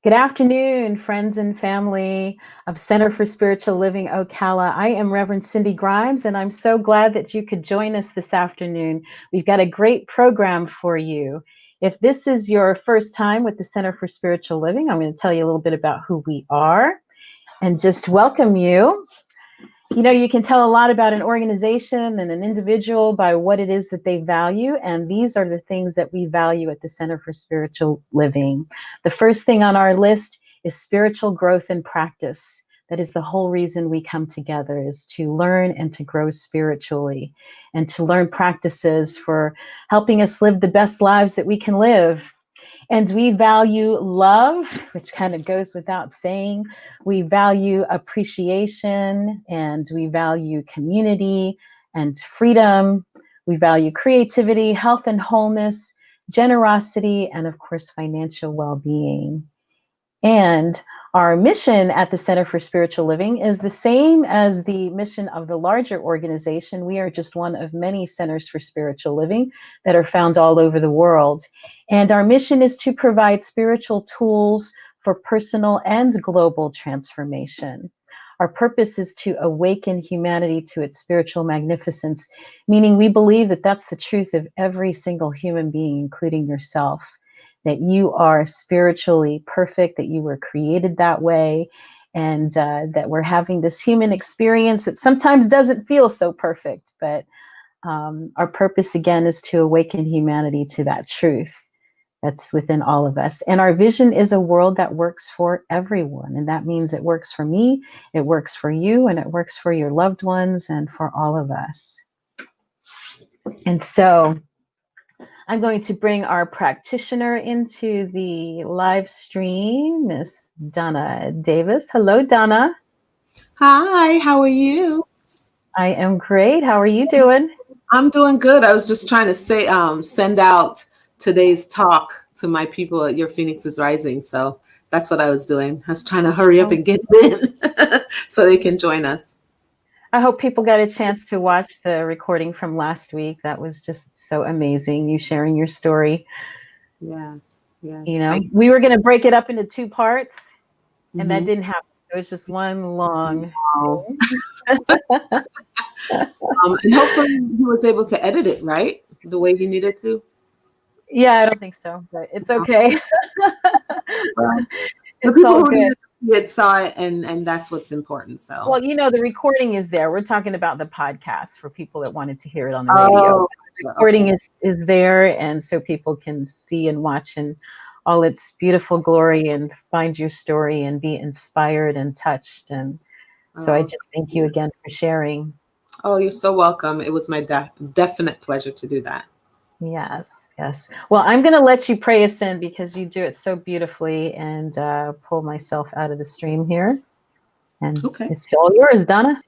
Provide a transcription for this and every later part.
Good afternoon, friends and family of Center for Spiritual Living Ocala. I am Reverend Cindy Grimes, and I'm so glad that you could join us this afternoon. We've got a great program for you. If this is your first time with the Center for Spiritual Living, I'm going to tell you a little bit about who we are and just welcome you. You know, you can tell a lot about an organization and an individual by what it is that they value, and these are the things that we value at the Center for Spiritual Living. The first thing on our list is spiritual growth and practice. That is the whole reason we come together, is to learn and to grow spiritually and to learn practices for helping us live the best lives that we can live. And we value love, which kind of goes without saying. We value appreciation, and we value community and freedom. We value creativity, health and wholeness, generosity, and of course, financial well-being. And our mission at the Center for Spiritual Living is the same as the mission of the larger organization. We are just one of many centers for spiritual living that are found all over the world. And our mission is to provide spiritual tools for personal and global transformation. Our purpose is to awaken humanity to its spiritual magnificence, meaning we believe that that's the truth of every single human being, including yourself. That you are spiritually perfect, that you were created that way, and that we're having this human experience that sometimes doesn't feel so perfect. But our purpose, again, is to awaken humanity to that truth that's within all of us. And our vision is a world that works for everyone. And that means it works for me, it works for you, and it works for your loved ones and for all of us. And so I'm going to bring our practitioner into the live stream, Miss Donna Davis. Hello, Donna. Hi, how are you? I am great. How are you doing? I'm doing good. I was just trying to send out today's talk to my people at Your Phoenix is Rising. So that's what I was doing. I was trying to hurry up and get them in so they can join us. I hope people got a chance to watch the recording from last week. That was just so amazing. You sharing your story. Yes. You know, we were going to break it up into two parts, and that Mm-hmm. didn't happen. It was just one long. Wow. And hopefully he was able to edit it right the way he needed to. Yeah, I don't think so, but it's okay. The It's people all who good. needed to see it saw it, and that's what's important. So. Well, you know, the recording is there. We're talking about the podcast for people that wanted to hear it on the radio. The recording is there, and so people can see and watch in all its beautiful glory and find your story and be inspired and touched. And so I just thank you again for sharing. Oh, you're so welcome. It was my definite pleasure to do that. Yes, yes. Well, I'm going to let you pray us in because you do it so beautifully, and pull myself out of the stream here. And It's all yours, Donna.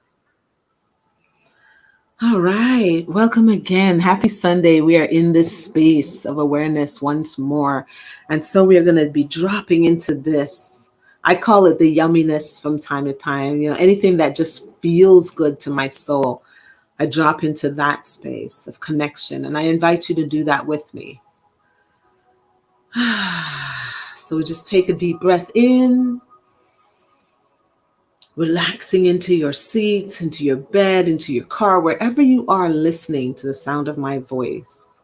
All right. Welcome again. Happy Sunday. We are in this space of awareness once more. And so we are going to be dropping into this. I call it the yumminess from time to time. You know, anything that just feels good to my soul, I drop into that space of connection. And I invite you to do that with me. So we just take a deep breath in. Relaxing into your seat, into your bed, into your car, wherever you are listening to the sound of my voice.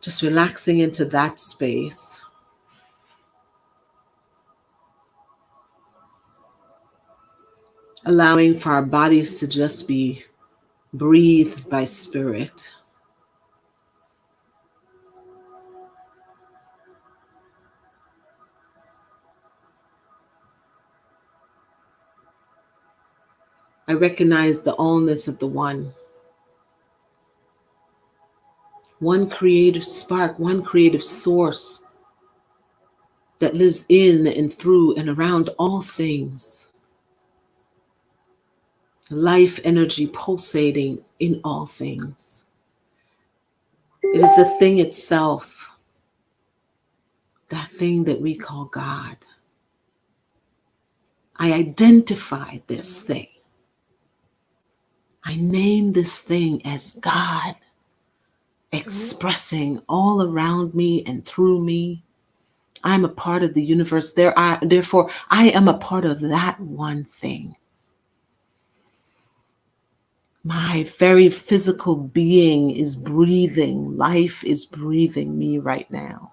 Just relaxing into that space. Allowing for our bodies to just be breathed by spirit. I recognize the allness of the one. One creative spark, one creative source that lives in and through and around all things. Life energy pulsating in all things. It is the thing itself, that thing that we call God. I identify this thing. I name this thing as God, expressing all around me and through me, I'm a part of the universe. Therefore, I am a part of that one thing. My very physical being is breathing. Life is breathing me right now.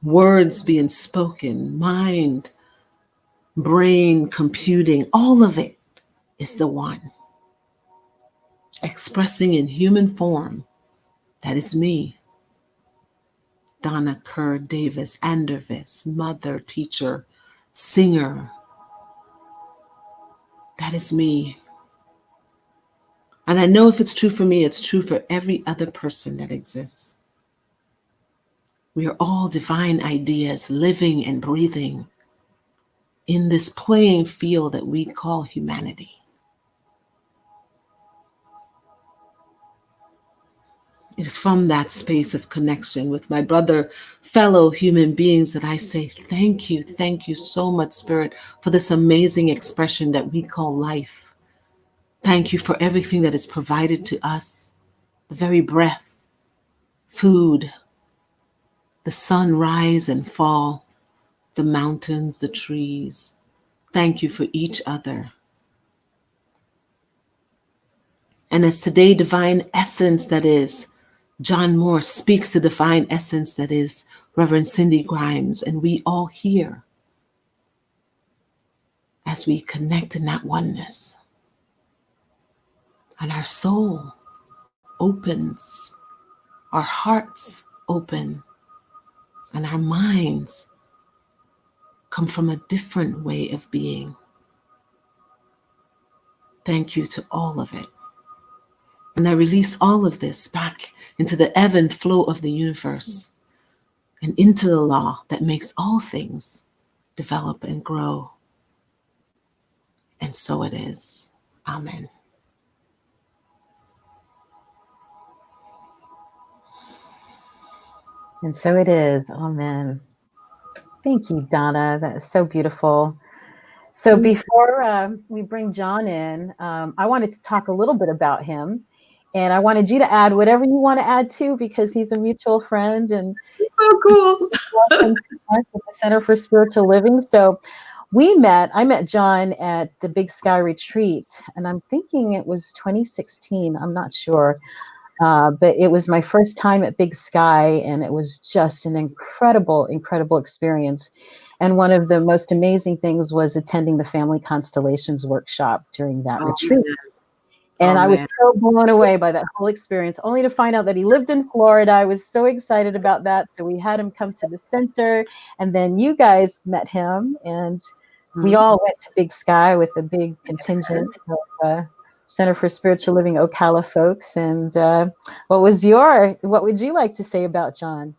Words being spoken, mind, brain, computing, all of it is the one. Expressing in human form, that is me. Donna Kerr Davis Andervis, mother, teacher, singer. That is me. And I know if it's true for me, it's true for every other person that exists. We are all divine ideas living and breathing in this playing field that we call humanity. It is from that space of connection with my brother, fellow human beings, that I say thank you so much, Spirit, for this amazing expression that we call life. Thank you for everything that is provided to us, the very breath, food, the sun rise and fall, the mountains, the trees. Thank you for each other. And as today, divine essence that is, John Moore speaks to divine essence that is Reverend Cindy Grimes, and we all hear as we connect in that oneness. And our soul opens, our hearts open, and our minds come from a different way of being. Thank you to all of it. And I release all of this back into the ebb and flow of the universe and into the law that makes all things develop and grow. And so it is. Amen. And so it is. Amen. Thank you, Donna. That is so beautiful. So before we bring John in, I wanted to talk a little bit about him. And I wanted you to add whatever you want to add too, because he's a mutual friend and So cool. welcome to us at the Center for Spiritual Living. So I met John at the Big Sky Retreat, and I'm thinking it was 2016. I'm not sure. But it was my first time at Big Sky, and it was just an incredible, incredible experience. And one of the most amazing things was attending the Family Constellations workshop during that retreat. Man. And I was Man. so blown away by that whole experience, only to find out that he lived in Florida. I was so excited about that. So we had him come to the center, and then you guys met him, and we all went to Big Sky with a big contingent of Center for Spiritual Living Ocala folks. And what would you like to say about John?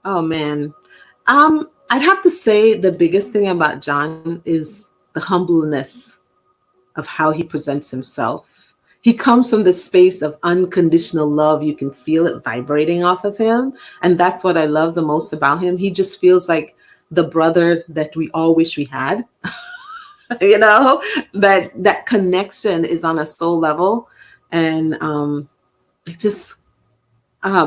Oh man. I'd have to say the biggest thing about John is the humbleness of how he presents himself. He comes from this space of unconditional love. You can feel it vibrating off of him. And that's what I love the most about him. He just feels like the brother that we all wish we had. You know, that connection is on a soul level. And it just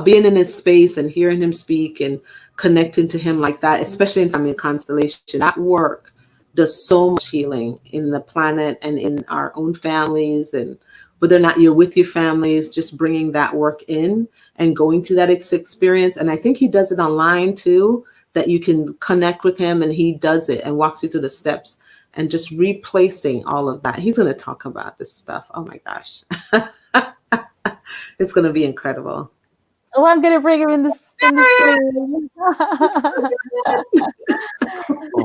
being in his space and hearing him speak and connecting to him like that, especially in Family Constellation, that work does so much healing in the planet and in our own families. And whether or not you're with your families, just bringing that work in and going through that experience. And I think he does it online too, that you can connect with him and he does it and walks you through the steps and just replacing all of that. He's going to talk about this stuff. Oh my gosh. It's going to be incredible. Oh, I'm going to bring him in the stream.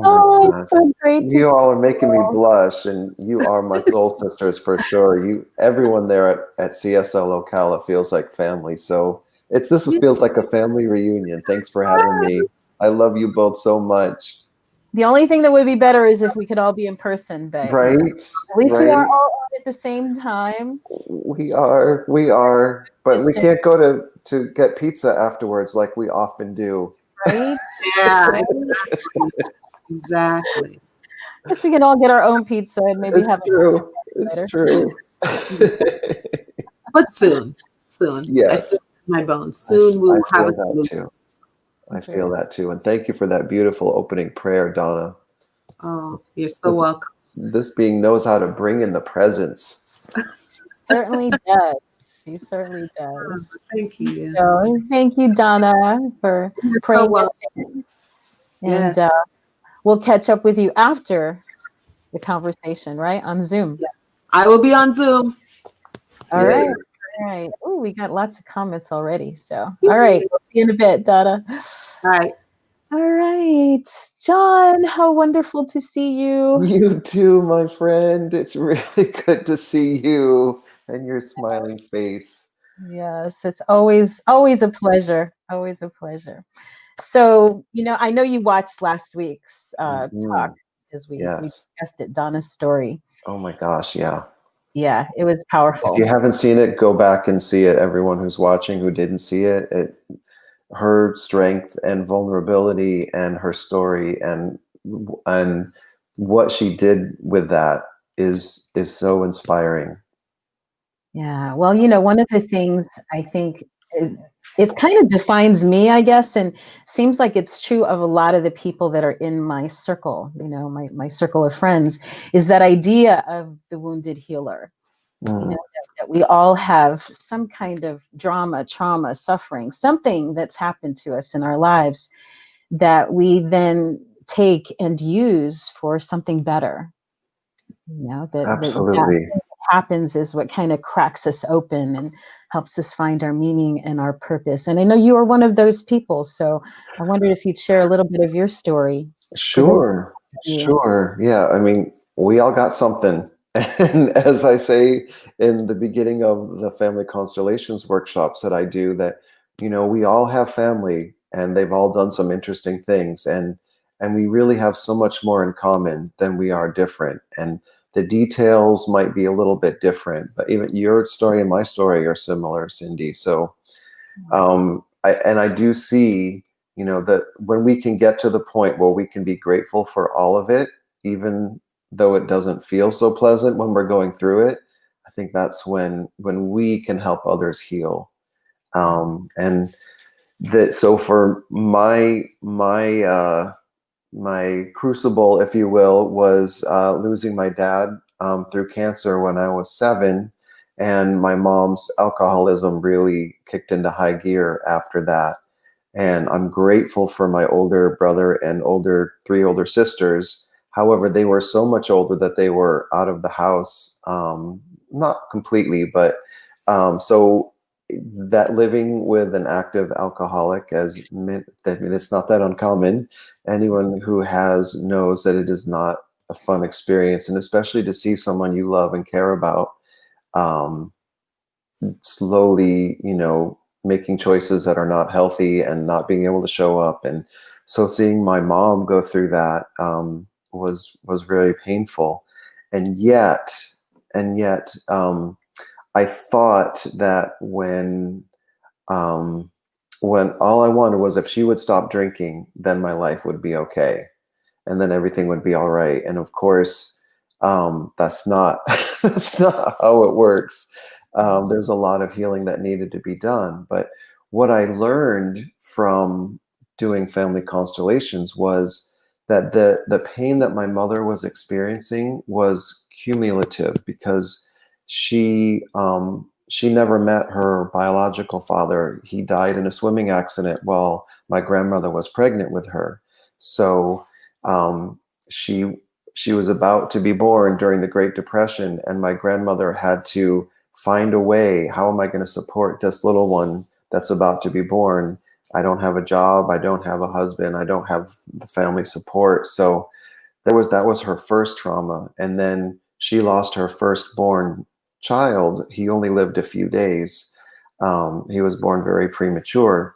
Oh, it's so great to you all are making me blush, and you are my soul sisters for sure. Everyone there at CSL Ocala feels like family. So feels like a family reunion. Thanks for having me. I love you both so much. The only thing that would be better is if we could all be in person, but right? At least we are all on at the same time. We are, but we can't go to get pizza afterwards like we often do. Right? Yeah, exactly. I guess we can all get our own pizza and maybe It's have true. It's true. But soon. Yes. My bones. Soon we'll have that too. I feel that too. And thank you for that beautiful opening prayer, Donna. Oh, you're so welcome. This being knows how to bring in the presence. Certainly does. She certainly does. Thank you. So thank you, Donna, for You're so praying us welcome. in. And Yes. we'll catch up with you after the conversation, right? On Zoom. Yeah. I will be on Zoom. All Yay. right. All right. Oh, we got lots of comments already. So, all right. We'll see you in a bit, Donna. All right. All right. John, how wonderful to see you. You too, my friend. It's really good to see you and your smiling face. Yes, it's always a pleasure. Always a pleasure. So, I know you watched last week's talk because we Yes. discussed it, Donna's story. Oh my gosh, yeah. Yeah, it was If powerful. you haven't seen it, go back and see it. Everyone who's watching who didn't see it, her strength and vulnerability and her story and what she did with that is so inspiring. Yeah. Well, one of the things I think it kind of defines me, I guess, and seems like it's true of a lot of the people that are in my circle, my circle of friends, is that idea of the wounded healer. That we all have some kind of drama, trauma, suffering, something that's happened to us in our lives that we then take and use for something better. Absolutely. That happens is what kind of cracks us open and helps us find our meaning and our purpose. And I know you are one of those people, so I wondered if you'd share a little bit of your story. Sure. Yeah, I mean, we all got something. And as I say in the beginning of the Family Constellations workshops that I do, that we all have family and they've all done some interesting things, and we really have so much more in common than we are different. And the details might be a little bit different, but even your story and my story are similar, Cindy. So I do see, that when we can get to the point where we can be grateful for all of it, even though it doesn't feel so pleasant when we're going through it, I think that's when we can help others heal. And that, so for my crucible, if you will, was losing my dad through cancer when I was 7. And my mom's alcoholism really kicked into high gear after that. And I'm grateful for my older brother and 3 older sisters. However, they were so much older that they were out of the house, not completely, but so that living with an active alcoholic, it's not that uncommon. Anyone who has knows that it is not a fun experience, and especially to see someone you love and care about slowly, making choices that are not healthy and not being able to show up. And so seeing my mom go through that was very painful. And yet, I thought that when all I wanted was if she would stop drinking, then my life would be okay, and then everything would be all right. And of course, that's not that's not how it works. There's a lot of healing that needed to be done. But what I learned from doing Family Constellations was that the pain that my mother was experiencing was cumulative, because she never met her biological father. He died in a swimming accident while my grandmother was pregnant with her. So she was about to be born during the Great Depression, and my grandmother had to find a way. How am I going to support this little one that's about to be born? I don't have a job. I don't have a husband. I don't have the family support. So that was her first trauma. And then she lost her firstborn child. He only lived a few days. He was born very premature.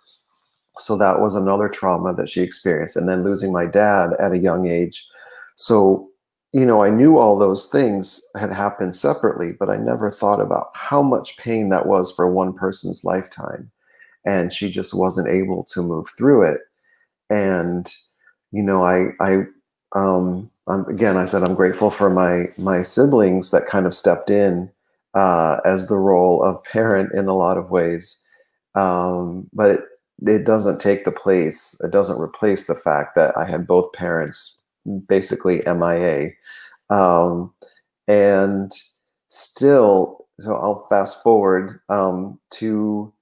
So that was another trauma that she experienced. And then losing my dad at a young age. So, I knew all those things had happened separately, but I never thought about how much pain that was for one person's lifetime. And she just wasn't able to move through it. And, again, I said, I'm grateful for my siblings that kind of stepped in as the role of parent in a lot of ways. But it doesn't take the place. It doesn't replace the fact that I had both parents basically MIA. And still, so I'll fast forward to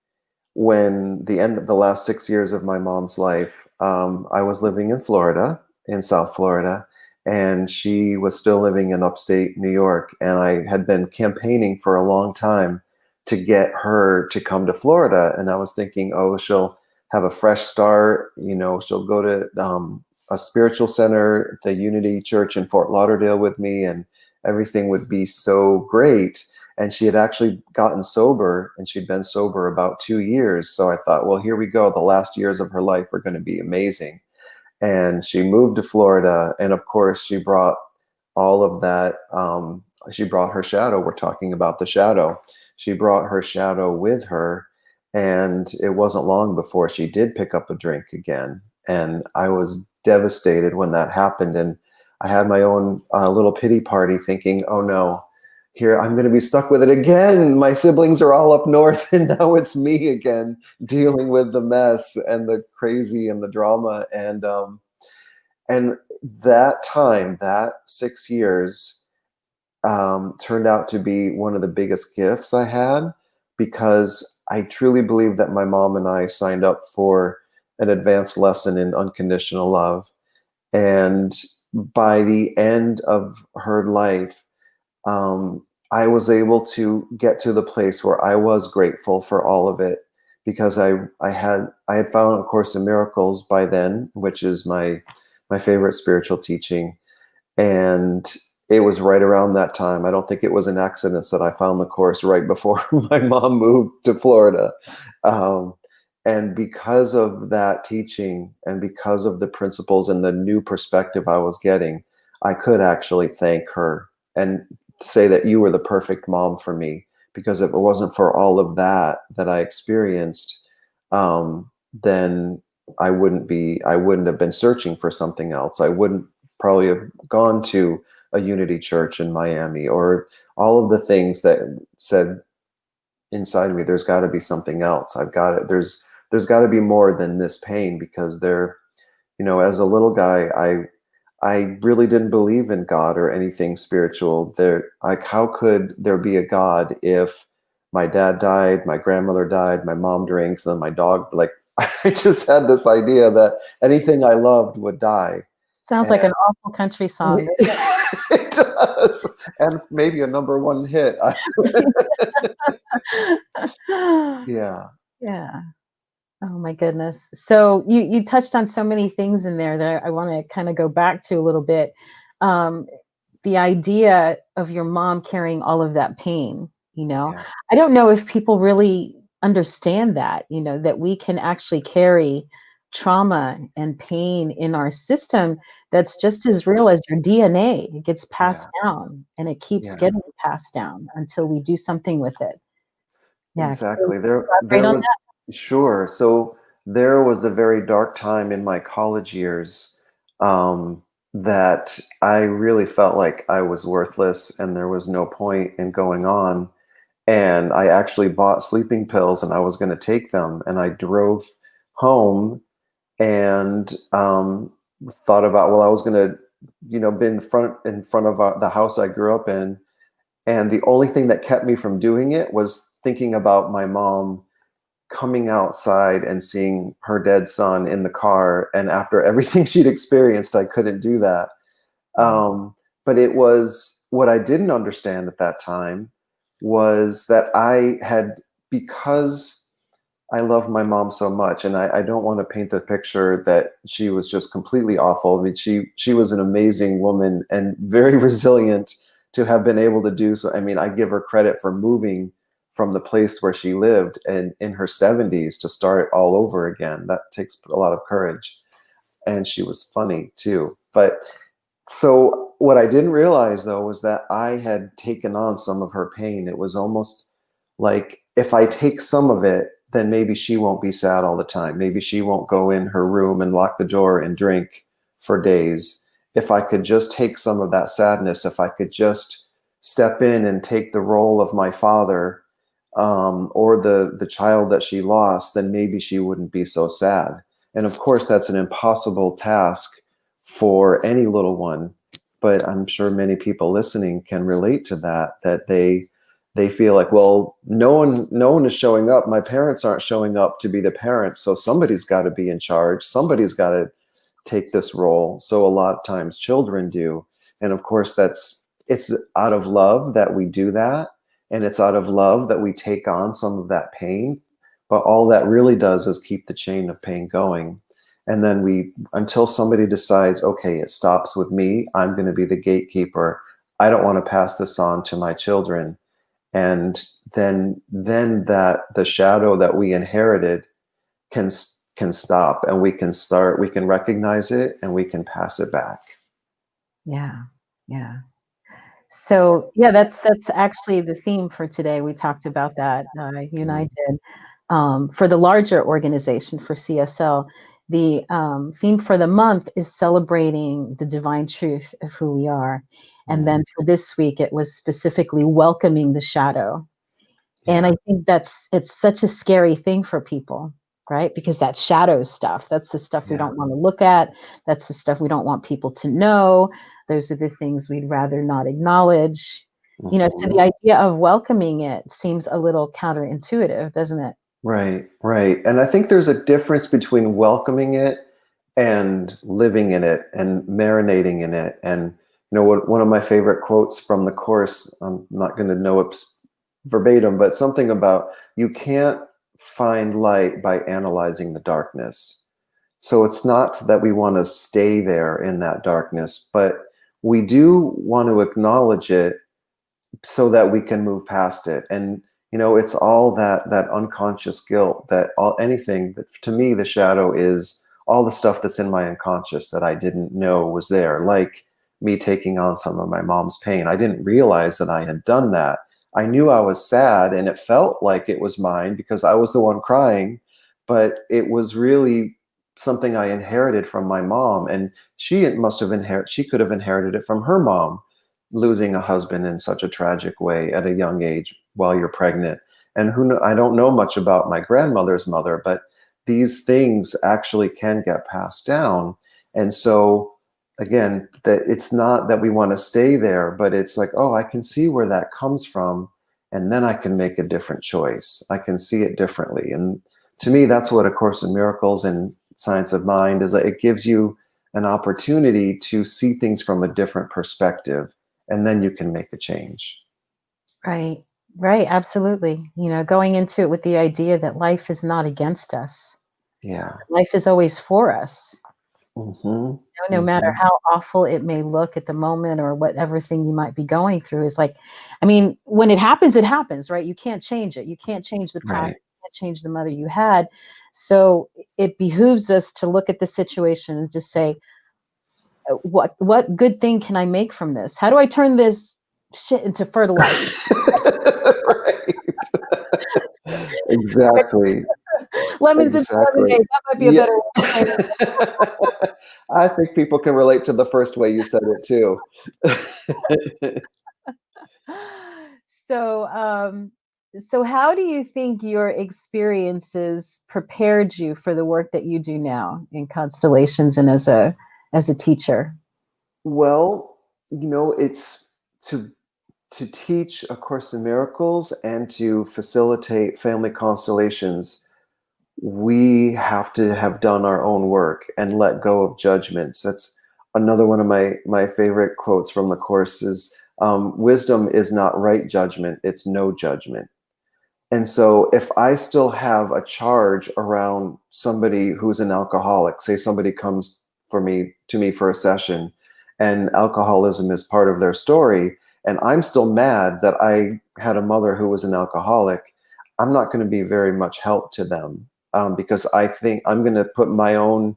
when the end of the last 6 years of my mom's life. I was living in Florida, in South Florida, and she was still living in upstate New York. And I had been campaigning for a long time to get her to come to Florida. And I was thinking, oh, she'll have a fresh start. She'll go to a spiritual center, the Unity Church in Fort Lauderdale with me, and everything would be so great. And she had actually gotten sober, and she'd been sober about 2 years. So I thought, well, here we go. The last years of her life are going to be amazing. And she moved to Florida. And of course, she brought all of that. She brought her shadow. We're talking about the shadow. She brought her shadow with her. And it wasn't long before she did pick up a drink again. And I was devastated when that happened. And I had my own little pity party thinking, oh no, here I'm going to be stuck with it again. My siblings are all up north, and now it's me again dealing with the mess and the crazy and the drama. And that time, that 6 years, turned out to be one of the biggest gifts I had, because I truly believe that my mom and I signed up for an advanced lesson in unconditional love. And by the end of her life, I was able to get to the place where I was grateful for all of it, because I had found A Course in Miracles by then, which is my favorite spiritual teaching. And it was right around that time. I don't think it was an accident that I found the Course right before my mom moved to Florida. And because of that teaching, and because of the principles and the new perspective I was getting, I could actually thank her and say that you were the perfect mom for me. Because if it wasn't for all of that I experienced, then I wouldn't have been searching for something else. I wouldn't probably have gone to a Unity church in Miami, or all of the things that said inside me, there's got to be something else. There's got to be more than this pain. Because as a little guy, I really didn't believe in God or anything spiritual. How could there be a God if my dad died, my grandmother died, my mom drinks, and then my dog, I just had this idea that anything I loved would die. Sounds like an awful country song. It does. And maybe a #1 hit. Yeah. Yeah. Oh my goodness. So you touched on so many things in there that I want to kind of go back to a little bit. The idea of your mom carrying all of that pain, Yeah. I don't know if people really understand that, that we can actually carry trauma and pain in our system that's just as real as your DNA. It gets passed down, and it keeps getting passed down until we do something with it. Yeah. Exactly. So There elaborate on was, sure. So there was a very dark time in my college years, that I really felt like I was worthless and there was no point in going on. And I actually bought sleeping pills, and I was going to take them. And I drove home and thought about, well, I was going to, be in front of the house I grew up in. And the only thing that kept me from doing it was thinking about my mom coming outside and seeing her dead son in the car. And after everything she'd experienced, I couldn't do that. But it was, what I didn't understand at that time was that because I love my mom so much, and I don't want to paint the picture that she was just completely awful. I mean, she was an amazing woman and very resilient to have been able to do so. I mean, I give her credit for moving from the place where she lived and in her 70s to start all over again. That takes a lot of courage. And she was funny too. But so what I didn't realize, though, was that I had taken on some of her pain. It was almost like, if I take some of it, then maybe she won't be sad all the time. Maybe she won't go in her room and lock the door and drink for days. If I could just take some of that sadness, if I could just step in and take the role of my father, or the child that she lost, then maybe she wouldn't be so sad. And of course, that's an impossible task for any little one. But I'm sure many people listening can relate to that, that they feel like, well, no one is showing up. My parents aren't showing up to be the parents, so somebody's got to be in charge. Somebody's got to take this role. So a lot of times children do. And of course, it's out of love that we do that. And it's out of love that we take on some of that pain. But all that really does is keep the chain of pain going. And then until somebody decides, okay, it stops with me, I'm going to be the gatekeeper. I don't want to pass this on to my children. And then that the shadow that we inherited can stop, and we can recognize it, and we can pass it back. Yeah. Yeah. So yeah, that's actually the theme for today. We talked about that. You and I did. For the larger organization, for CSL, the theme for the month is celebrating the divine truth of who we are. And then for this week, it was specifically welcoming the shadow. And I think it's such a scary thing for people, right? Because that shadow stuff, that's the stuff we don't want to look at. That's the stuff we don't want people to know. Those are the things we'd rather not acknowledge. So the idea of welcoming it seems a little counterintuitive, doesn't it? Right. And I think there's a difference between welcoming it and living in it and marinating in it. And one of my favorite quotes from the Course, I'm not going to know it verbatim, but something about, you can't find light by analyzing the darkness. So it's not that we want to stay there in that darkness, but we do want to acknowledge it so that we can move past it. And it's all that unconscious guilt, anything that, to me, the shadow is all the stuff that's in my unconscious that I didn't know was there, like me taking on some of my mom's pain. I didn't realize that I had done that. I knew I was sad, and it felt like it was mine because I was the one crying, but it was really something I inherited from my mom, and she could have inherited it from her mom, losing a husband in such a tragic way at a young age while you're pregnant. And I don't know much about my grandmother's mother, but these things actually can get passed down. And so again, that it's not that we want to stay there, but it's like, oh, I can see where that comes from, and then I can make a different choice. I can see it differently. And to me, that's what A Course in Miracles and Science of Mind is. Like, it gives you an opportunity to see things from a different perspective, and then you can make a change. Right. Absolutely. Going into it with the idea that life is not against us. Yeah. Life is always for us. No matter how awful it may look at the moment, or whatever thing you might be going through, is like, when it happens, right? You can't change it. You can't change the past. Right. You can't change the mother you had. So it behooves us to look at the situation and just say, what good thing can I make from this? How do I turn this shit into fertilizer? Right. Exactly. Lemons into lemonade. That might be a better way. I think people can relate to the first way you said it too. So how do you think your experiences prepared you for the work that you do now in constellations and as a teacher? Well, it's to teach A Course in Miracles and to facilitate family constellations. We have to have done our own work and let go of judgments. That's another one of my favorite quotes from the Course is, wisdom is not right judgment, it's no judgment. And so if I still have a charge around somebody who's an alcoholic, say somebody comes to me for a session, and alcoholism is part of their story, and I'm still mad that I had a mother who was an alcoholic, I'm not going to be very much help to them, because I think I'm going to put my own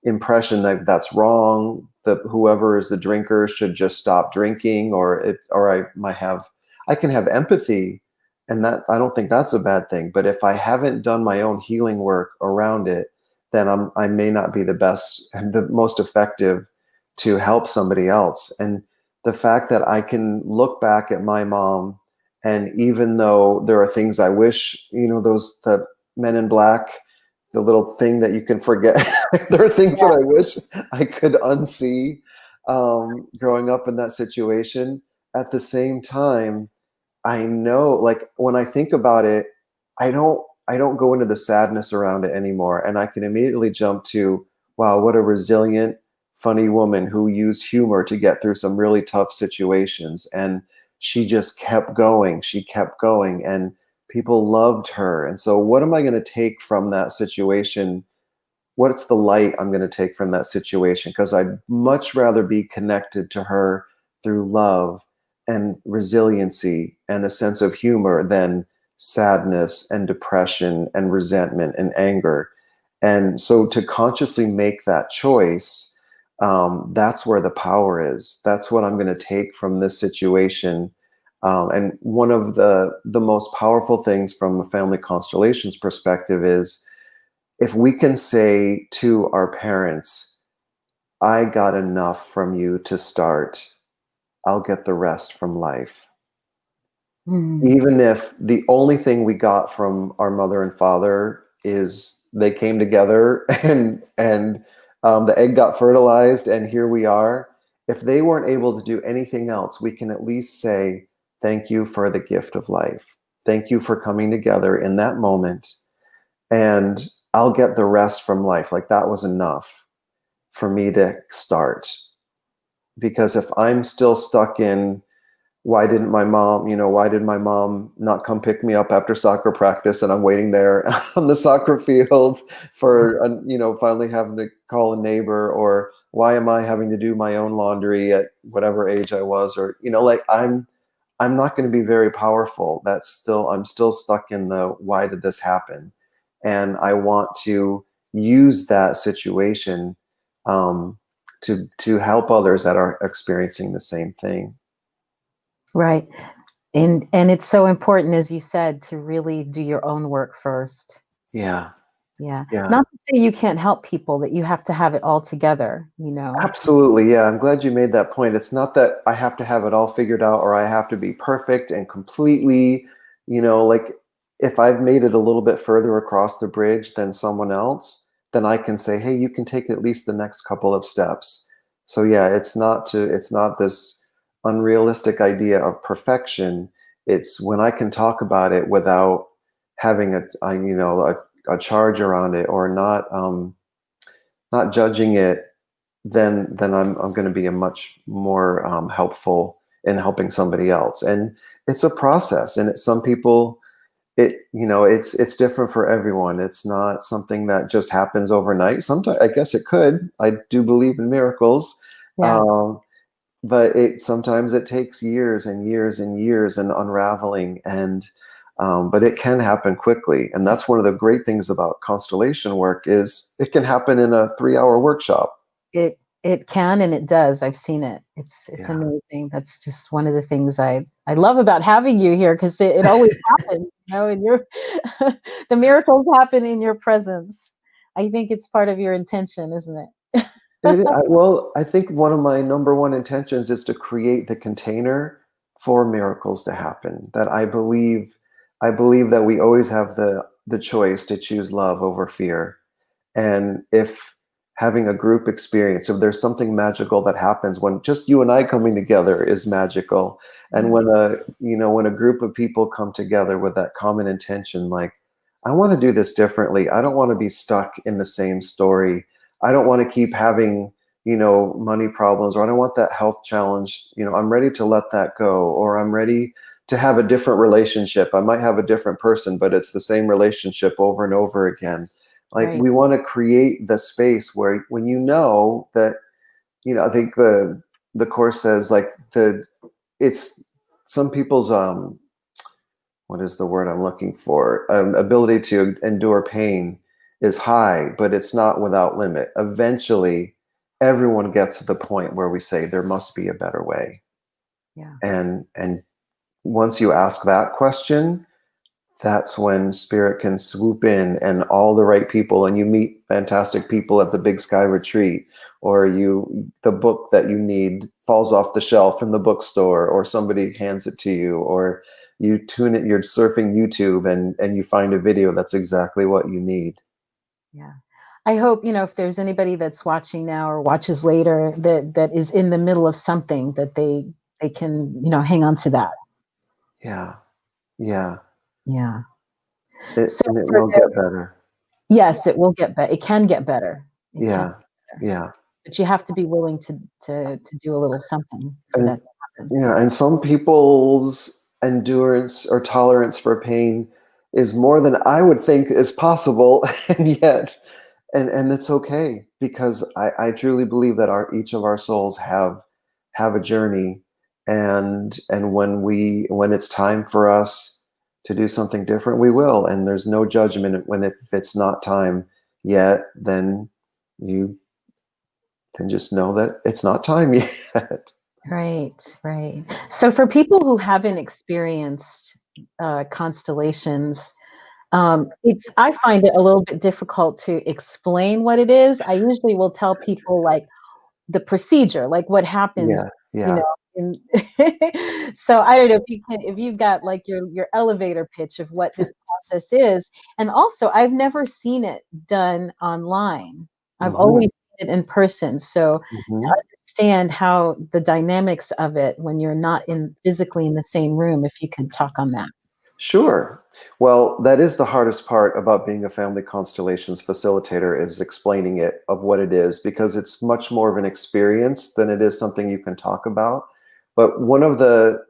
impression that that's wrong, that whoever is the drinker should just stop drinking, or I can have empathy, and that, I don't think that's a bad thing. But if I haven't done my own healing work around it, then I may not be the best and the most effective to help somebody else. And the fact that I can look back at my mom And even though there are things I wish, the men in black, the little thing that you can forget, there are things that I wish I could unsee growing up in that situation. At the same time, I know, like, when I think about it, I don't go into the sadness around it anymore. And I can immediately jump to, wow, what a resilient, funny woman who used humor to get through some really tough situations. And she just kept going. She kept going, and people loved her. And so what am I going to take from that situation? What's the light I'm going to take from that situation? Because I'd much rather be connected to her through love and resiliency and a sense of humor than sadness and depression and resentment and anger. And so to consciously make that choice, that's where the power is. That's what I'm going to take from this situation. And one of the most powerful things from a family constellations perspective is, if we can say to our parents, I got enough from you to start, I'll get the rest from life. Even if the only thing we got from our mother and father is they came together and the egg got fertilized and here we are. If they weren't able to do anything else, we can at least say, thank you for the gift of life. Thank you for coming together in that moment. And I'll get the rest from life. Like, that was enough for me to start. Because if I'm still stuck in, why did my mom not come pick me up after soccer practice, and I'm waiting there on the soccer field for, finally having to call a neighbor, or why am I having to do my own laundry at whatever age I was, or, I'm not going to be very powerful. I'm still stuck in the, why did this happen? And I want to use that situation to help others that are experiencing the same thing. Right. And it's so important, as you said, to really do your own work first. Yeah. Yeah. Yeah. Not to say you can't help people, that you have to have it all together, Absolutely. Yeah. I'm glad you made that point. It's not that I have to have it all figured out, or I have to be perfect and completely, like, if I've made it a little bit further across the bridge than someone else, then I can say, hey, you can take at least the next couple of steps. So yeah, it's not this unrealistic idea of perfection. It's when I can talk about it without having a charge around it, or not judging it, then I'm going to be a much more helpful in helping somebody else. And it's a process, and some people, it's different for everyone. It's not something that just happens overnight. Sometimes, I guess it could. I do believe in miracles. Yeah. But sometimes it takes years and years and years and unraveling, and but it can happen quickly. And that's one of the great things about constellation work, is it can happen in a 3-hour workshop. It can, and it does. I've seen it. It's amazing. That's just one of the things I love about having you here, because it always happens, and the miracles happen in your presence. I think it's part of your intention, isn't it? Well, I think one of my number one intentions is to create the container for miracles to happen. That I believe that we always have the choice to choose love over fear. And if having a group experience, if there's something magical that happens when just you and I coming together is magical. And when a group of people come together with that common intention, like, I want to do this differently. I don't want to be stuck in the same story. I don't want to keep having, money problems, or I don't want that health challenge. I'm ready to let that go, or I'm ready to have a different relationship. I might have a different person, but it's the same relationship over and over again. Like, Right. we want to create the space where, when that, I think the course says, like, it's some people's, what is the word I'm looking for? Ability to endure pain is high, but it's not without limit. Eventually, everyone gets to the point where we say there must be a better way. Yeah. And once you ask that question, that's when spirit can swoop in, and all the right people, and you meet fantastic people at the Big Sky retreat, or the book that you need falls off the shelf in the bookstore, or somebody hands it to you, or you tune it, you're surfing YouTube and you find a video that's exactly what you need. Yeah. I hope, if there's anybody that's watching now or watches later that is in the middle of something, that they can, hang on to that. Yeah. Yeah. Yeah. So And it for will get better. yes, it will get better. It can get better. It can Yeah. get better. Yeah. But you have to be willing to do a little something for that And to happen. yeah, and some people's endurance or tolerance for pain is more than I would think is possible, and yet, and it's okay, because I truly believe that each of our souls have a journey, and when it's time for us to do something different, we will, and there's no judgment when if it's not time yet, then you can just know that it's not time yet. Right, right. So for people who haven't experienced constellations, I find it a little bit difficult to explain what it is. I usually will tell people like the procedure, like what happens, Yeah, you yeah. know, in so I don't know if you've got like your elevator pitch of what this process is. And also I've never seen it done online. I've Mhm, always seen it in person. So mhm. to understand how the dynamics of it when you're not in physically in the same room, if you could talk on that. Sure. Well, that is the hardest part about being a family constellations facilitator, is explaining it of what it is, because it's much more of an experience than it is something you can talk about. But one of the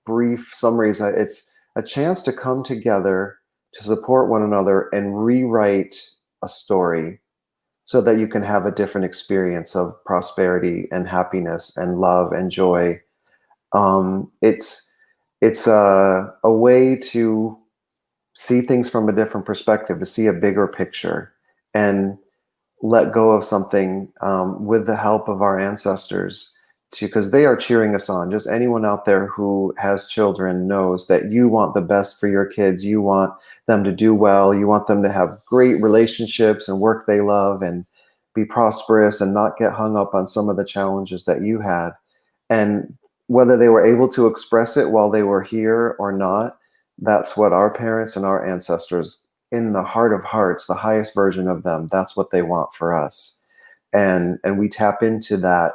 brief summaries, it's a chance to come together to support one another and rewrite a story so that you can have a different experience of prosperity and happiness and love and joy. It's a way to see things from a different perspective, to see a bigger picture, and let go of something, with the help of our ancestors, because they are cheering us on. Just anyone out there who has children knows that you want the best for your kids. You want them to do well. You want them to have great relationships and work they love and be prosperous and not get hung up on some of the challenges that you had. And whether they were able to express it while they were here or not, that's what our parents and our ancestors, in the heart of hearts, the highest version of them, that's what they want for us. And we tap into that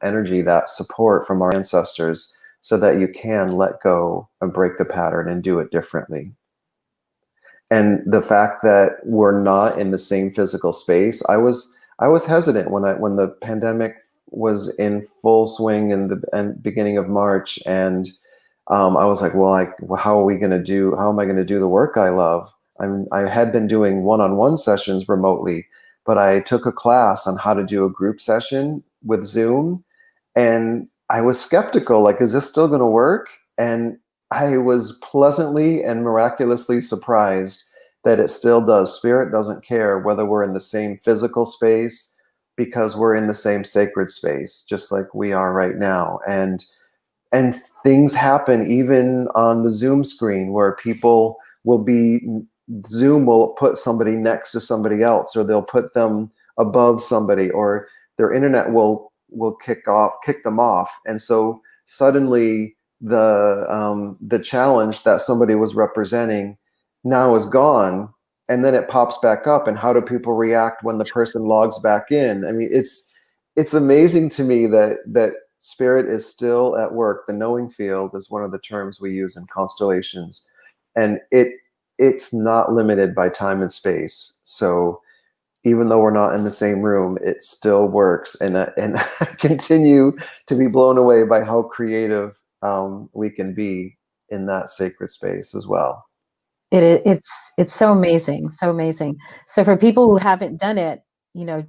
energy, that support from our ancestors, so that you can let go and break the pattern and do it differently. And the fact that we're not in the same physical space, I was hesitant when the pandemic was in full swing in the beginning of March, and I was like, well, how are we going to do? How am I going to do the work I love? I had been doing one-on-one sessions remotely, but I took a class on how to do a group session with Zoom, and I was skeptical, like, is this still going to work? And I was pleasantly and miraculously surprised that it still does. Spirit doesn't care whether we're in the same physical space, because we're in the same sacred space, just like we are right now. And things happen even on the Zoom screen, where people will be, Zoom will put somebody next to somebody else, or they'll put them above somebody, or their internet will kick them off. And so suddenly the challenge that somebody was representing now is gone, and then it pops back up. And how do people react when the person logs back in? I mean, it's amazing to me that Spirit is still at work. The knowing field is one of the terms we use in constellations, and it's not limited by time and space. So even though we're not in the same room, it still works, and I continue to be blown away by how creative we can be in that sacred space as well. It's so amazing, so amazing. So for people who haven't done it,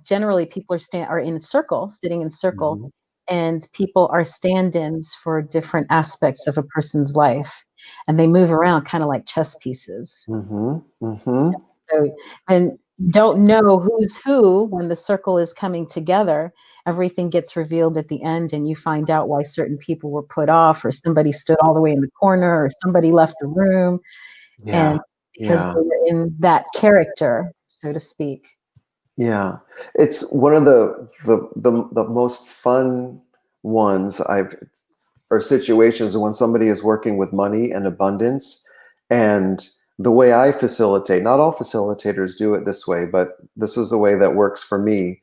generally people are in circle, sitting in circle, Hmm. and people are stand-ins for different aspects of a person's life, and they move around kind of like chess pieces. Hmm. Hmm. So, and don't know who's who when the circle is coming together. Everything gets revealed at the end, and you find out why certain people were put off, or somebody stood all the way in the corner, or somebody left the room, Yeah, and because yeah. they were in that character, so to speak. Yeah, it's one of the most fun ones I've or situations when somebody is working with money and abundance. And the way I facilitate, not all facilitators do it this way, but this is the way that works for me.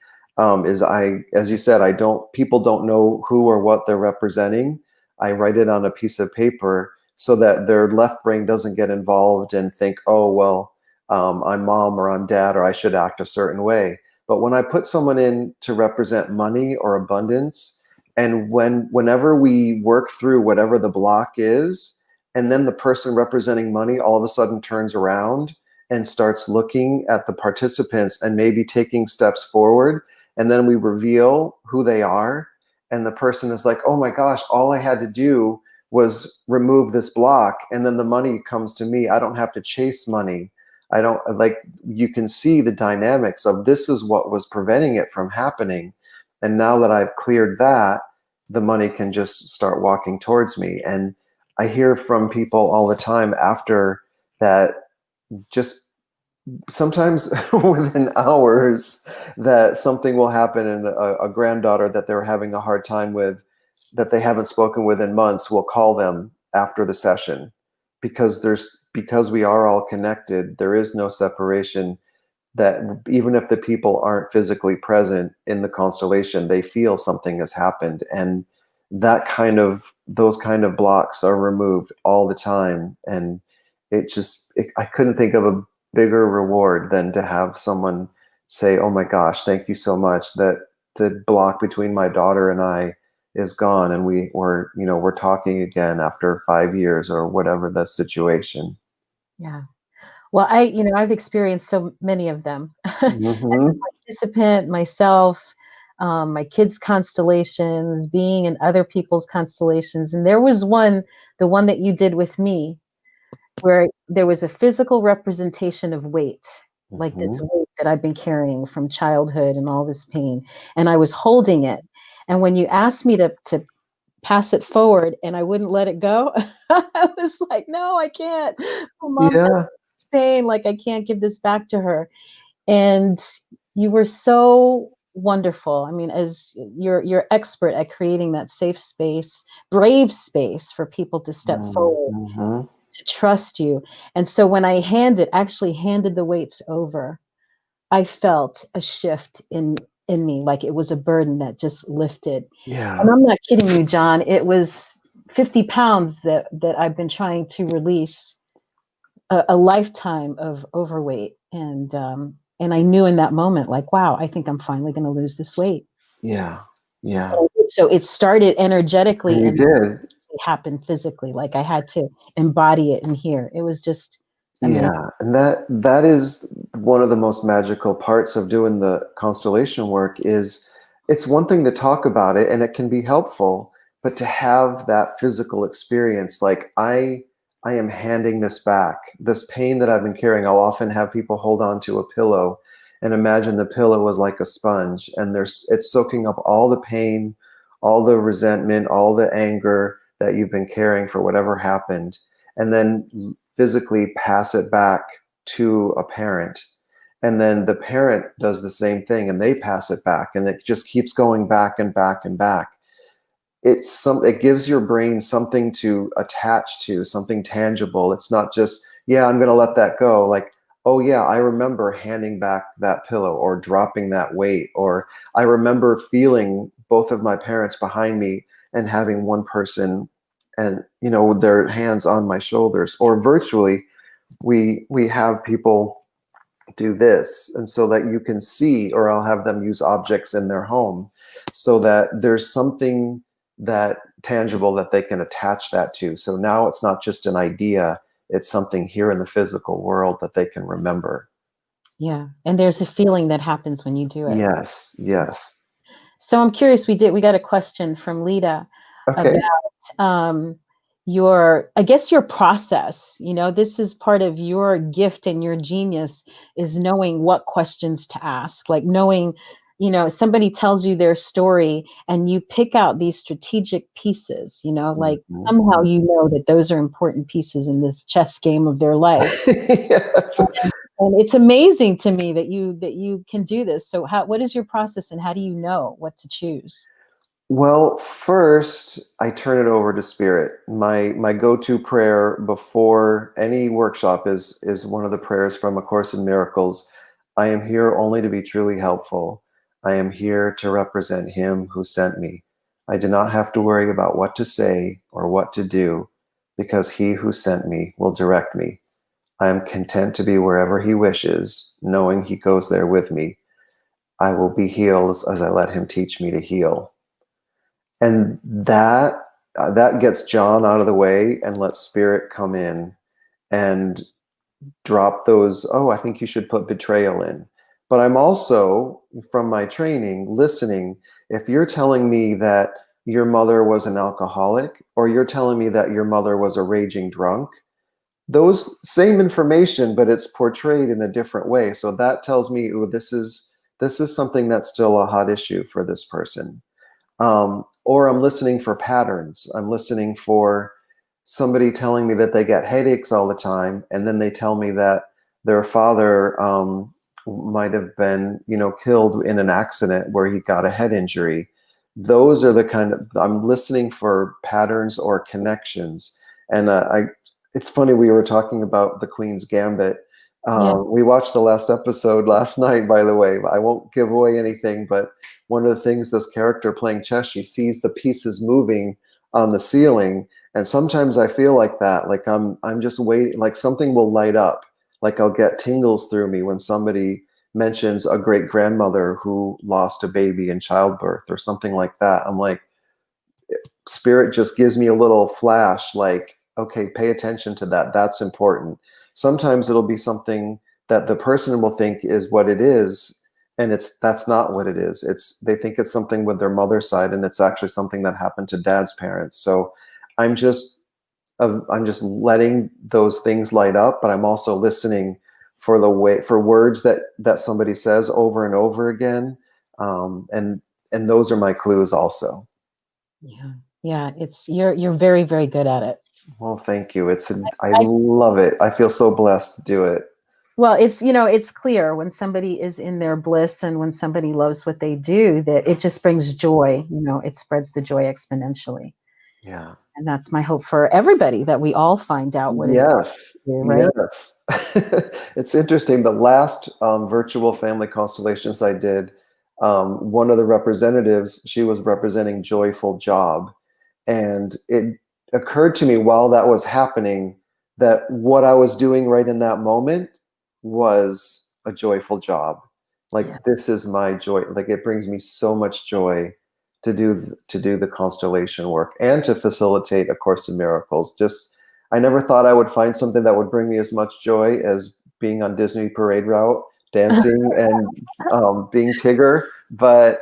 Is as you said, people don't know who or what they're representing. I write it on a piece of paper so that their left brain doesn't get involved and think, oh, well, I'm mom or I'm dad, or I should act a certain way. But when I put someone in to represent money or abundance, and whenever we work through whatever the block is, and then the person representing money all of a sudden turns around and starts looking at the participants and maybe taking steps forward, and then we reveal who they are, and the person is like, oh my gosh, all I had to do was remove this block, and then the money comes to me. I don't have to chase money. I don't, like, you can see the dynamics of this is what was preventing it from happening. And now that I've cleared that, the money can just start walking towards me. And I hear from people all the time after that, just sometimes within hours, that something will happen, and a granddaughter that they're having a hard time with, that they haven't spoken with in months, will call them after the session, because we are all connected. There is no separation, that even if the people aren't physically present in the constellation, they feel something has happened. And those kind of blocks are removed all the time. And I couldn't think of a bigger reward than to have someone say, oh my gosh, thank you so much, that the block between my daughter and I is gone, and we're talking again after 5 years, or whatever the situation. Yeah. Well, I've experienced so many of them. As Mm-hmm. a participant myself, my kids' constellations, being in other people's constellations. And there was the one that you did with me, where there was a physical representation of weight, like this Mm-hmm. weight that I've been carrying from childhood and all this pain. And I was holding it. And when you asked me to pass it forward and I wouldn't let it go, I was like, no, I can't. My mom has Yeah. pain, like I can't give this back to her. And you were so wonderful. I mean, as you're expert at creating that safe space, brave space for people to step forward, Mm-hmm. to trust you. And so when I actually handed the weights over, I felt a shift in me, like it was a burden that just lifted. And Yeah. I'm not kidding you, John. It was 50 pounds that I've been trying to release, a lifetime of overweight. And I knew in that moment, like, wow, I think I'm finally going to lose this weight. Yeah. Yeah. So it started And energetically you and did. it happened physically. Like I had to embody it in here. It was just amazing. Yeah. And that is one of the most magical parts of doing the constellation work. Is it's one thing to talk about it, and it can be helpful, but to have that physical experience, like I am handing this back. This pain that I've been carrying, I'll often have people hold on to a pillow and imagine the pillow was like a sponge, and it's soaking up all the pain, all the resentment, all the anger that you've been carrying for whatever happened, and then physically pass it back to a parent. And then the parent does the same thing and they pass it back, and it just keeps going back and back and back. It gives your brain something to attach to, something tangible. It's not just, yeah, I'm going to let that go. Like, oh yeah, I remember handing back that pillow or dropping that weight, or I remember feeling both of my parents behind me and having one person and with their hands on my shoulders, or virtually we have people do this, and so that you can see, or I'll have them use objects in their home so that there's something that tangible that they can attach that to. So now it's not just an idea, it's something here in the physical world that they can remember. Yeah. And there's a feeling that happens when you do it. Yes, yes. So I'm curious, we got a question from Lita Okay. about I guess your process. This is part of your gift and your genius, is knowing what questions to ask, like knowing, somebody tells you their story and you pick out these strategic pieces, like Mhm. somehow that those are important pieces in this chess game of their life. Yes. And it's amazing to me that you can do this. So what is your process, and how do you know what to choose? Well, first, I turn it over to Spirit. My go-to prayer before any workshop is one of the prayers from A Course in Miracles. I am here only to be truly helpful. I am here to represent Him who sent me. I do not have to worry about what to say or what to do, because He who sent me will direct me. I am content to be wherever He wishes, knowing He goes there with me. I will be healed as I let Him teach me to heal. And that gets John out of the way and lets Spirit come in and drop those, oh, I think you should put betrayal in. But I'm also, from my training, listening. If you're telling me that your mother was an alcoholic, or you're telling me that your mother was a raging drunk, those same information, but it's portrayed in a different way. So that tells me, ooh, this is something that's still a hot issue for this person. Or I'm listening for patterns. I'm listening for somebody telling me that they get headaches all the time, and then they tell me that their father might have been, killed in an accident where he got a head injury. Those are the kind of, I'm listening for patterns or connections. And it's funny, we were talking about the Queen's Gambit. Yeah. We watched the last episode last night, by the way. I won't give away anything, but one of the things, this character playing chess, she sees the pieces moving on the ceiling, and sometimes I feel like that, like I'm just waiting, like something will light up, like I'll get tingles through me when somebody mentions a great grandmother who lost a baby in childbirth or something like that. I'm like, Spirit just gives me a little flash, like, okay, pay attention to that. That's important. Sometimes it'll be something that the person will think is what it is, and that's not what it is. They think it's something with their mother's side, and it's actually something that happened to dad's parents. So I'm just letting those things light up, but I'm also listening for words that somebody says over and over again, and those are my clues also. Yeah. Yeah. You're very, very good at it. Well, thank you. I love it. I feel so blessed to do it. Well, it's clear when somebody is in their bliss and when somebody loves what they do, that it just brings joy. It spreads the joy exponentially. Yeah. And that's my hope for everybody, that we all find out what it is Yes. to do, right? Yes. It's interesting. The last virtual family constellations I did, one of the representatives, she was representing joyful job. And it occurred to me while that was happening that what I was doing right in that moment was a joyful job. Like, Yeah. this is my joy. Like, it brings me so much joy to do the constellation work and to facilitate A Course in Miracles. Just, I never thought I would find something that would bring me as much joy as being on Disney Parade Route, dancing and being Tigger, but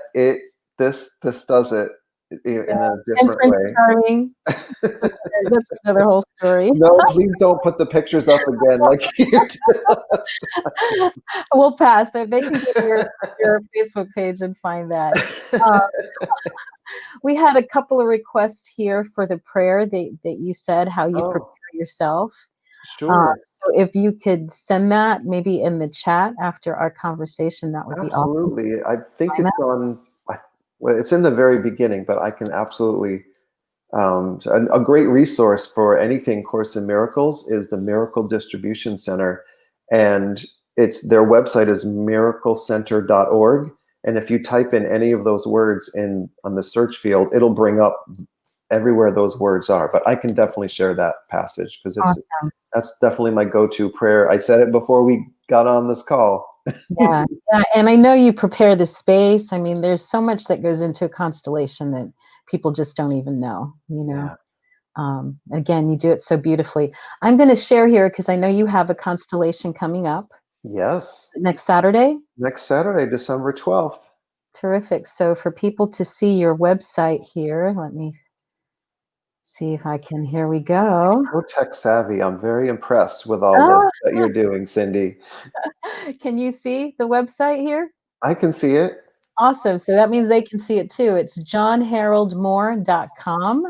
this does it in a And different Prince way. Charming, that's another whole story. No, please don't put the pictures up again like you did last We'll pass. They can go to your Facebook page and find that. Uh, we had a couple of requests here for the prayer that you said, how you prepare Oh, yourself. sure. So if you could send that maybe in the chat after our conversation, that would be awesome. Absolutely. I think Find it's that. well, it's in the very beginning, but I can absolutely, a great resource for anything Course in Miracles is the Miracle Distribution Center. And their website is miraclecenter.org. And if you type in any of those words on the search field, it'll bring up everywhere those words are. But I can definitely share that passage, because Awesome. that's definitely my go-to prayer. I said it before we got on this call. Yeah, yeah, and I know you prepare the space. I mean, there's so much that goes into a constellation that people just don't even know. Yeah. Again, you do it so beautifully. I'm going to share here because I know you have a constellation coming up Yes. next Saturday. Next Saturday, December 12th. Terrific. So for people to see your website here, let me see if I can. Here we go. So tech savvy. I'm very impressed with all this Ah, that you're doing, Cindy. can you see the website here? I can see it. Awesome. So that means they can see it too. It's johnharoldmoore.com.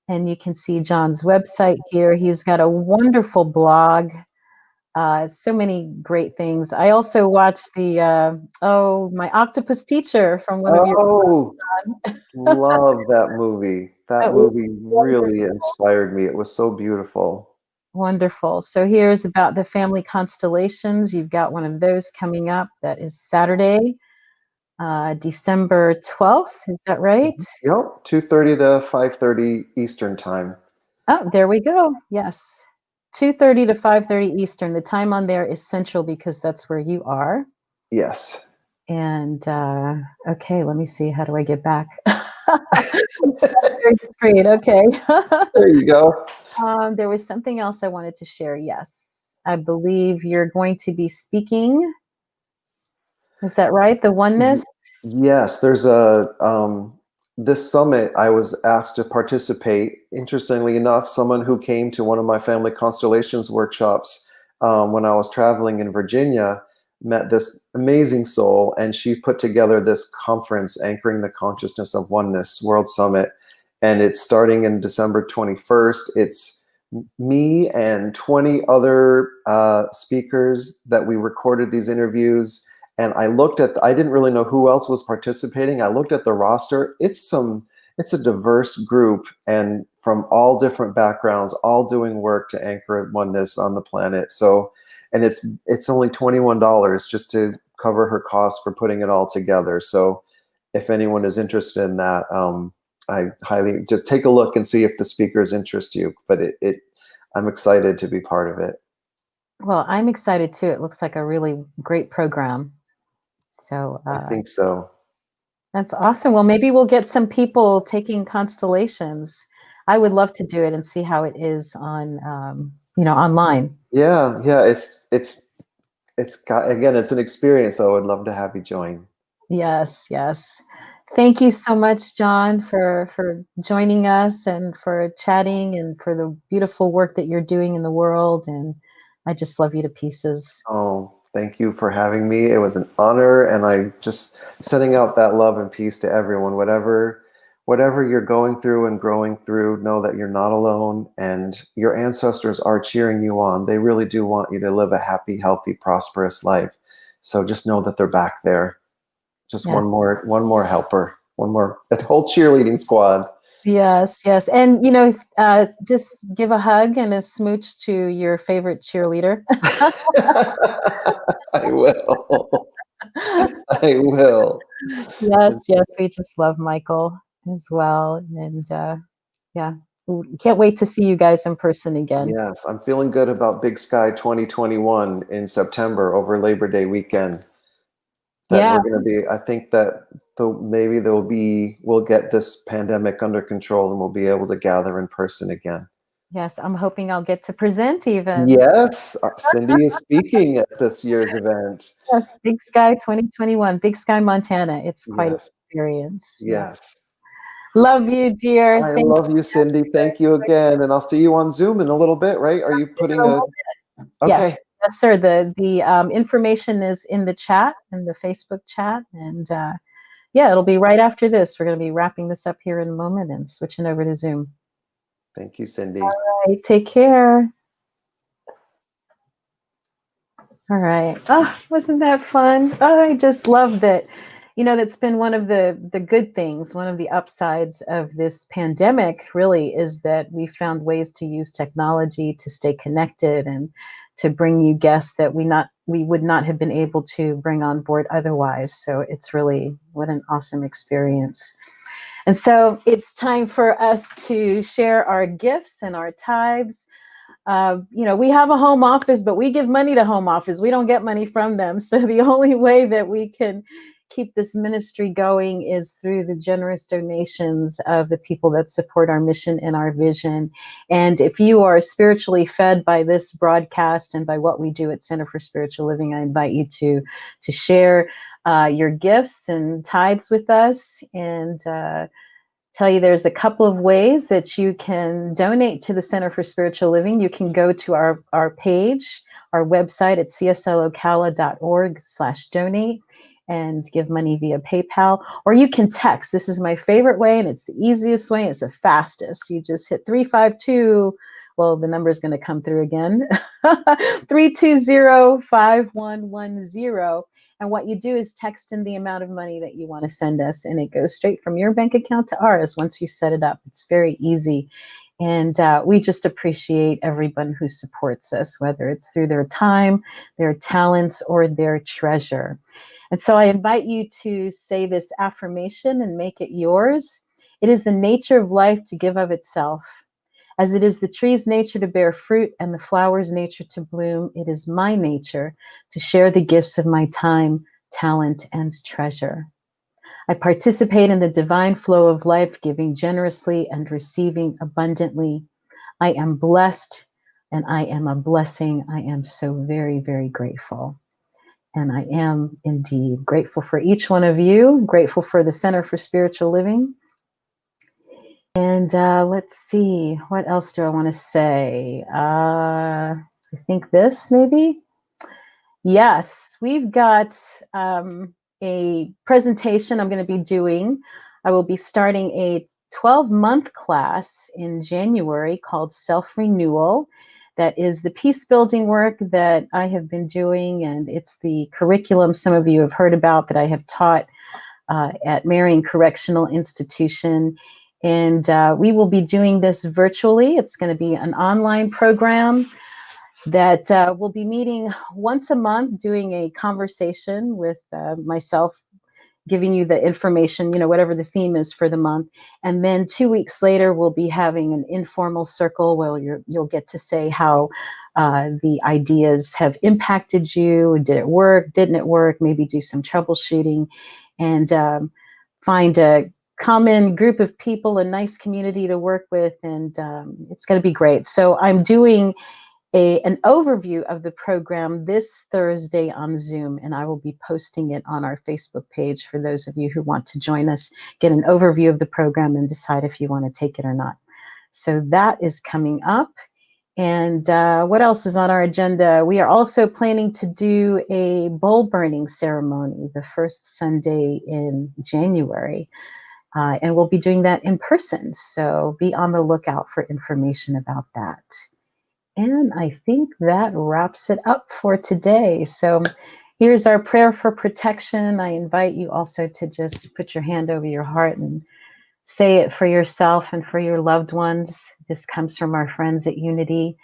And you can see John's website here. He's got a wonderful blog. So many great things. I also watched my octopus teacher from one of your Oh, Love that movie. That That was movie really wonderful. inspired me. It was so beautiful. Wonderful. So here's about the Family Constellations. You've got one of those coming up. That is Saturday, December 12th. Is that right? Yep, 2:30 to 5:30 Eastern time. Oh, there we go. Yes. 2:30 to 5:30 Eastern. The time on there is central because that's where you are. Yes. And okay, let me see. How do I get back? Screen. Okay. There you go. There was something else I wanted to share. Yes. I believe you're going to be speaking. Is that right? The oneness? Yes, there's a this summit. I was asked to participate. Interestingly enough, someone who came to one of my Family Constellations workshops when I was traveling in Virginia met this amazing soul, and she put together this conference, Anchoring the Consciousness of Oneness World Summit, and it's starting in December 21st. It's me and 20 other speakers that we recorded these interviews. And I didn't really know who else was participating. I looked at the roster. It's a diverse group, and from all different backgrounds, all doing work to anchor oneness on the planet. So, and it's only $21 just to cover her costs for putting it all together. So if anyone is interested in that, I highly just take a look and see if the speakers interest you. But I'm excited to be part of it. Well, I'm excited too. It looks like a really great program. So I think so. that's awesome. Well, maybe we'll get some people taking constellations. I would love to do it and see how it is on, online. Yeah, it's got, again, it's an experience. So I would love to have you join. Yes, yes. Thank you so much, John, for joining us and for chatting and for the beautiful work that you're doing in the world. And I just love you to pieces. Oh, thank you for having me. It was an honor, and I just sending out that love and peace to everyone. Whatever you're going through and growing through, know that you're not alone, and your ancestors are cheering you on. They really do want you to live a happy, healthy, prosperous life. So just know that they're back there. Just Yes. one more helper, that whole cheerleading squad. Yes, yes. And, just give a hug and a smooch to your favorite cheerleader. I will. I will. Yes, yes. We just love Michael as well. And yeah, can't wait to see you guys in person again. Yes, I'm feeling good about Big Sky 2021 in September over Labor Day weekend. That Yeah, we're going to be, I think that maybe we'll get this pandemic under control and we'll be able to gather in person again. yes. I'm hoping I'll get to present even. Yes, Cindy is speaking at this year's event. Yes, Big Sky 2021, Big Sky, Montana. It's quite an Yes, experience. Yeah. yes. Love you, dear. I Thank love you, Cindy. Thank you again. And I'll see you on Zoom in a little bit, right? Are you putting you. Yes, okay. yes, sir. The information is in the chat, in the Facebook chat, and yeah, it'll be right after this. We're going to be wrapping this up here in a moment and switching over to Zoom. Thank you, Cindy. All right, take care. All right. Oh, wasn't that fun? Oh, I just love that. That's been one of the good things, one of the upsides of this pandemic really is that we found ways to use technology to stay connected and to bring you guests that we would not have been able to bring on board otherwise. So it's really what an awesome experience. And so it's time for us to share our gifts and our tithes. We have a home office, but we give money to home office. We don't get money from them. So the only way that we can keep this ministry going is through the generous donations of the people that support our mission and our vision. And if you are spiritually fed by this broadcast and by what we do at Center for Spiritual Living, I invite you to share your gifts and tithes with us and tell you there's a couple of ways that you can donate to the Center for Spiritual Living. You can go to our page, our website at cslocala.org/donate and give money via PayPal, or you can text. This is my favorite way, and it's the easiest way. It's the fastest. You just hit 352 well, the number is going to come through again, 320-5110. And what you do is text in the amount of money that you want to send us, and it goes straight from your bank account to ours once you set it up. It's very easy. And we just appreciate everyone who supports us, whether it's through their time, their talents, or their treasure. And so I invite you to say this affirmation and make it yours. It is the nature of life to give of itself. As it is the tree's nature to bear fruit and the flower's nature to bloom, it is my nature to share the gifts of my time, talent, and treasure. I participate in the divine flow of life, giving generously and receiving abundantly. I am blessed and I am a blessing. I am so very, very grateful. And I am indeed grateful for each one of you, grateful for the Center for Spiritual Living. And let's see, what else do I want to say? I think this maybe. Yes, we've got a presentation I'm going to be doing. I will be starting a 12-month class in January called Self-Renewal. That is the peace building work that I have been doing, and it's the curriculum some of you have heard about that I have taught at Marion Correctional Institution. And we will be doing this virtually. It's going to be an online program that we'll be meeting once a month, doing a conversation with myself, giving you the information, whatever the theme is for the month. And then 2 weeks later, we'll be having an informal circle where you'll get to say how the ideas have impacted you. Did it work? Didn't it work? Maybe do some troubleshooting and find a common group of people, a nice community to work with. And it's going to be great. So I'm doing an overview of the program this Thursday on Zoom, and I will be posting it on our Facebook page for those of you who want to join us, get an overview of the program and decide if you want to take it or not. So that is coming up. And what else is on our agenda? We are also planning to do a bowl burning ceremony the first Sunday in January. And we'll be doing that in person. So be on the lookout for information about that. And I think that wraps it up for today. So here's our prayer for protection. I invite you also to just put your hand over your heart and say it for yourself and for your loved ones. This comes from our friends at Unity,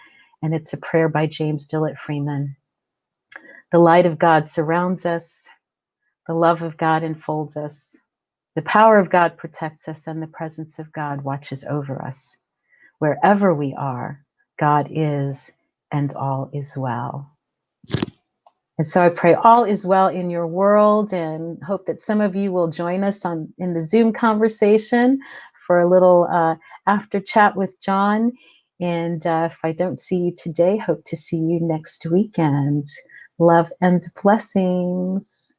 and it's a prayer by James Dillett Freeman. The light of God surrounds us. The love of God enfolds us. The power of God protects us, and the presence of God watches over us. Wherever we are, God is, and all is well. And so I pray all is well in your world, and hope that some of you will join us in the Zoom conversation for a little after chat with John. And if I don't see you today, hope to see you next weekend. Love and blessings.